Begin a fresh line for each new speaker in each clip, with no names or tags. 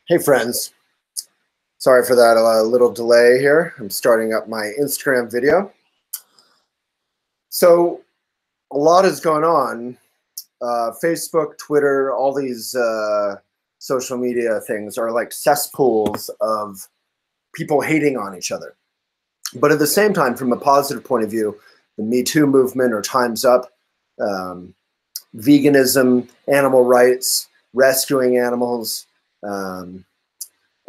Hey friends, sorry for that little delay here. I'm starting up my Instagram video. So a lot is going on. Facebook, Twitter, all these social media things are like cesspools of people hating on each other. But at the same time, from a positive point of view, the Me Too movement or Time's Up, veganism, animal rights, rescuing animals,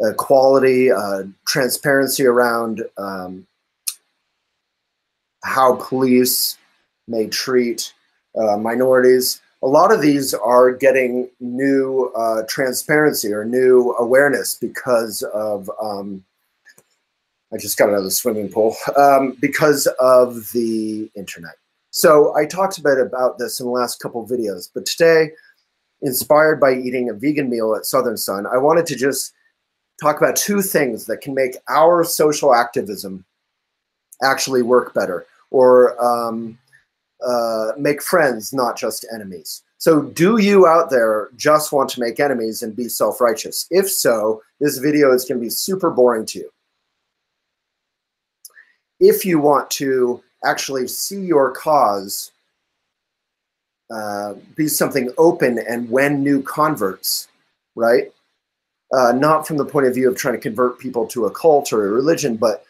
equality, transparency around how police may treat minorities. A lot of these are getting new transparency or new awareness because of, I just got out of the swimming pool, because of the internet. So I talked a bit about this in the last couple of videos, but today, inspired by eating a vegan meal at Southern Sun, I wanted to just talk about two things that can make our social activism actually work better, or make friends, not just enemies. So do you out there just want to make enemies and be self-righteous? If so, this video is going to be super boring to you. If you want to actually see your cause be something open and win new converts, right? Not from the point of view of trying to convert people to a cult or a religion, but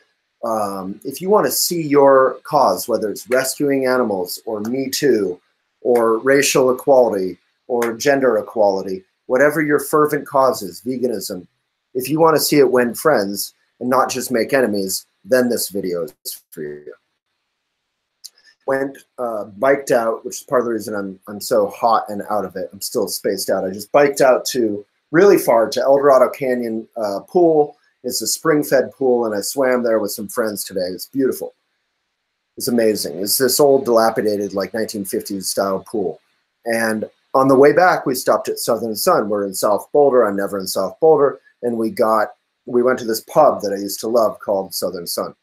if you want to see your cause, whether it's rescuing animals or Me Too or racial equality or gender equality, whatever your fervent cause is, veganism, if you want to see it win friends and not just make enemies, then this video is for you. Went biked out, which is part of the reason I'm so hot and out of it. I'm still spaced out. I just biked out to really far to El Dorado Canyon pool. It's a spring-fed pool, and I swam there with some friends today. It's beautiful. It's amazing. It's this old, dilapidated, like 1950s style pool. And on the way back, we stopped at Southern Sun. We're in South Boulder. I'm never in South Boulder. And we went to this pub that I used to love called Southern Sun.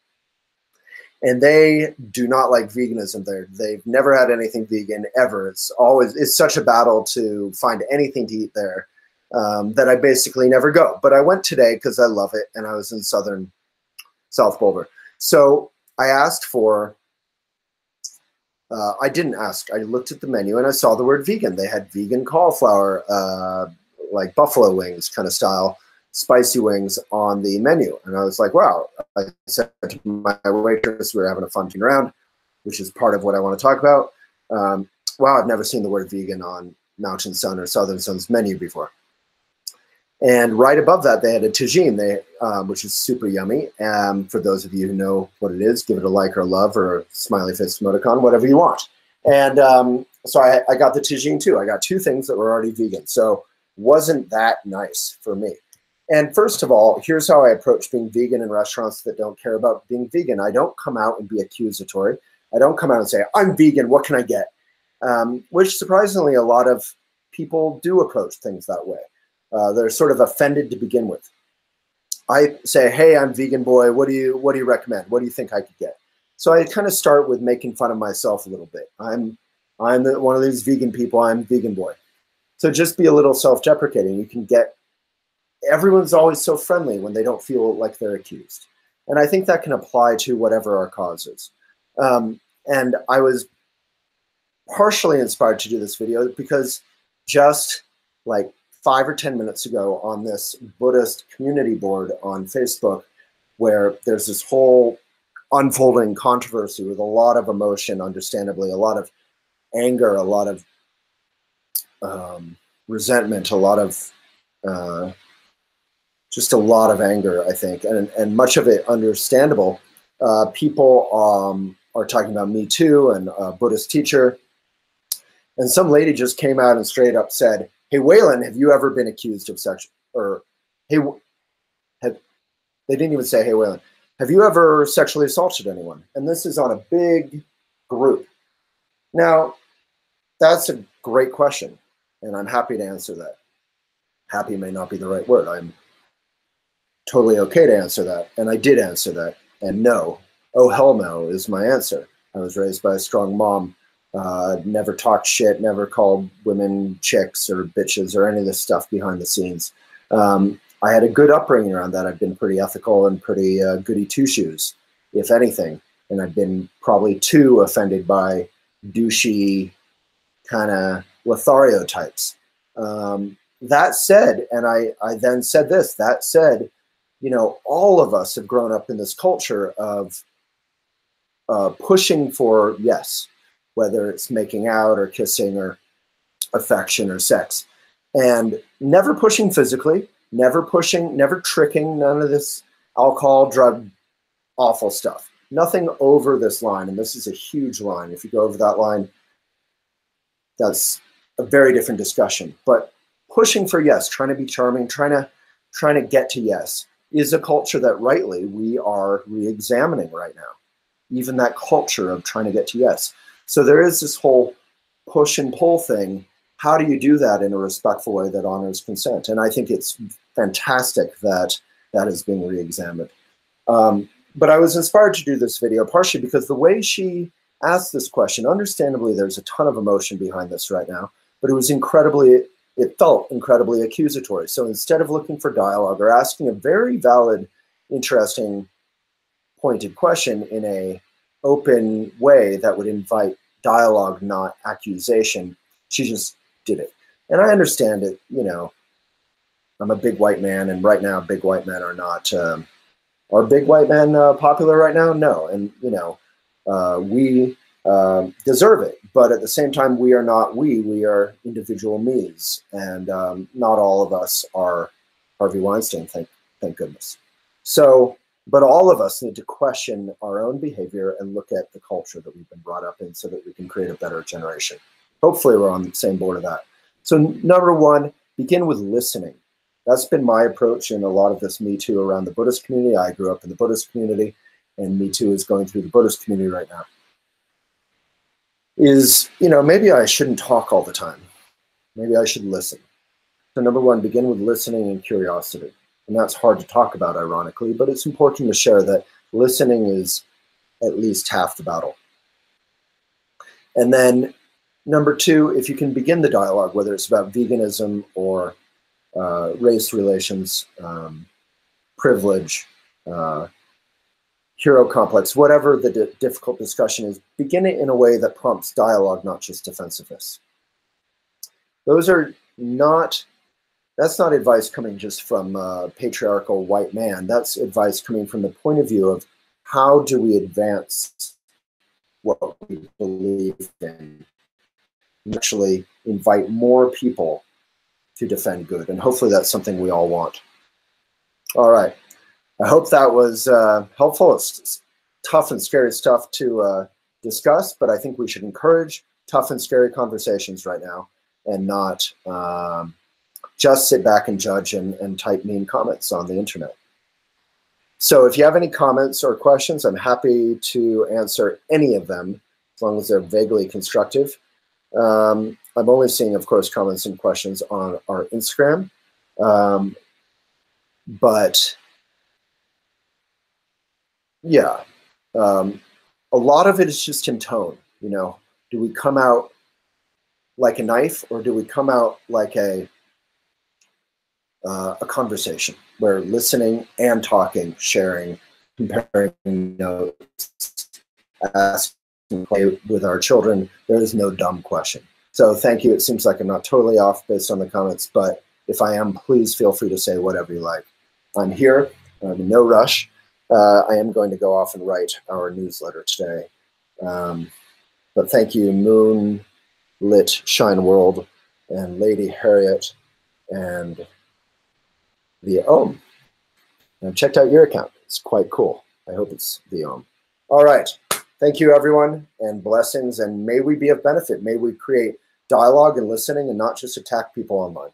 And they do not like veganism there. They've never had anything vegan ever. It's such a battle to find anything to eat there. That I basically never go. But I went today because I love it, and I was in South Boulder. So I asked for, I didn't ask, I looked at the menu and I saw the word vegan. They had vegan cauliflower, like buffalo wings kind of style, spicy wings on the menu. And I was like, wow. I said to my waitress, we were having a fun thing around, which is part of what I want to talk about. Wow, I've never seen the word vegan on Mountain Sun or Southern Sun's menu before. And right above that, they had a tagine, which is super yummy. For those of you who know what it is, give it a like or a love or a smiley face emoticon, whatever you want. And so I got the tagine too. I got two things that were already vegan. So wasn't that nice for me? And first of all, here's how I approach being vegan in restaurants that don't care about being vegan. I don't come out and be accusatory. I don't come out and say, I'm vegan, what can I get? Which surprisingly, a lot of people do approach things that way. They're sort of offended to begin with. I say, hey, I'm vegan boy. What do you recommend? What do you think I could get? So I kind of start with making fun of myself a little bit. I'm one of these vegan people. I'm vegan boy. So just be a little self-deprecating. You can get, everyone's always so friendly when they don't feel like they're accused. And I think that can apply to whatever our cause is. And I was partially inspired to do this video because just like 5 or 10 minutes ago on this Buddhist community board on Facebook, where there's this whole unfolding controversy with a lot of emotion, understandably, a lot of anger, a lot of resentment, a lot of just a lot of anger, I think, and much of it understandable. People are talking about Me Too and a Buddhist teacher, and some lady just came out and straight up said, hey, Waylon, have you ever been accused of sexual, or hey, they didn't even say, hey, Waylon, have you ever sexually assaulted anyone? And this is on a big group. Now, that's a great question, and I'm happy to answer that. Happy may not be the right word. I'm totally okay to answer that, and I did answer that, and no, oh, hell no is my answer. I was raised by a strong mom. never talked shit, never called women chicks or bitches or any of this stuff behind the scenes. I had a good upbringing around that. I've been pretty ethical and pretty goody two-shoes, if anything. And I've been probably too offended by douchey kind of Lothario types. That said, and I then said this, that said, you know, all of us have grown up in this culture of pushing for yes, whether it's making out or kissing or affection or sex, and never pushing physically, never pushing, never tricking, none of this alcohol, drug, awful stuff. Nothing over this line, and this is a huge line. If you go over that line, that's a very different discussion. But pushing for yes, trying to be charming, trying to get to yes, is a culture that rightly we are re-examining right now. Even that culture of trying to get to yes. So there is this whole push and pull thing. How do you do that in a respectful way that honors consent? And I think it's fantastic that that is being re-examined. But I was inspired to do this video partially because the way she asked this question, understandably, there's a ton of emotion behind this right now, but it felt incredibly accusatory. So instead of looking for dialogue or asking a very valid, interesting, pointed question in a open way that would invite dialogue, not accusation, she just did it. And I understand it, you know, I'm a big white man, and right now big white men are not, are big white men popular right now? No, and you know, we deserve it, but at the same time, we are not we are individual me's, and not all of us are Harvey Weinstein, thank goodness. So, but all of us need to question our own behavior and look at the culture that we've been brought up in so that we can create a better generation. Hopefully we're on the same board of that. So number one, begin with listening. That's been my approach in a lot of this Me Too around the Buddhist community. I grew up in the Buddhist community, and Me Too is going through the Buddhist community right now. Is, you know, maybe I shouldn't talk all the time. Maybe I should listen. So number one, begin with listening and curiosity. And that's hard to talk about, ironically, but it's important to share that listening is at least half the battle. And then number two, if you can begin the dialogue, whether it's about veganism or race relations, privilege, hero complex, whatever the difficult discussion is, begin it in a way that prompts dialogue, not just defensiveness. Those are not, that's not advice coming just from a patriarchal white man. That's advice coming from the point of view of how do we advance what we believe in, and actually invite more people to defend good. And hopefully that's something we all want. All right. I hope that was helpful. It's tough and scary stuff to discuss, but I think we should encourage tough and scary conversations right now and not just sit back and judge and type mean comments on the internet. So if you have any comments or questions, I'm happy to answer any of them as long as they're vaguely constructive. I'm only seeing, of course, comments and questions on our Instagram. But yeah, a lot of it is just in tone. You know, do we come out like a knife, or do we come out like a conversation where listening and talking, sharing, comparing notes, asking with our children, there is no dumb question. So thank you. It seems like I'm not totally off based on the comments, but if I am, please feel free to say whatever you like. I'm here. I'm in no rush. I am going to go off and write our newsletter today. But thank you, Moonlit Shine World and Lady Harriet and the Ohm. I've checked out your account. It's quite cool. I hope it's the Ohm. All right. Thank you, everyone, and blessings. And may we be of benefit. May we create dialogue and listening and not just attack people online.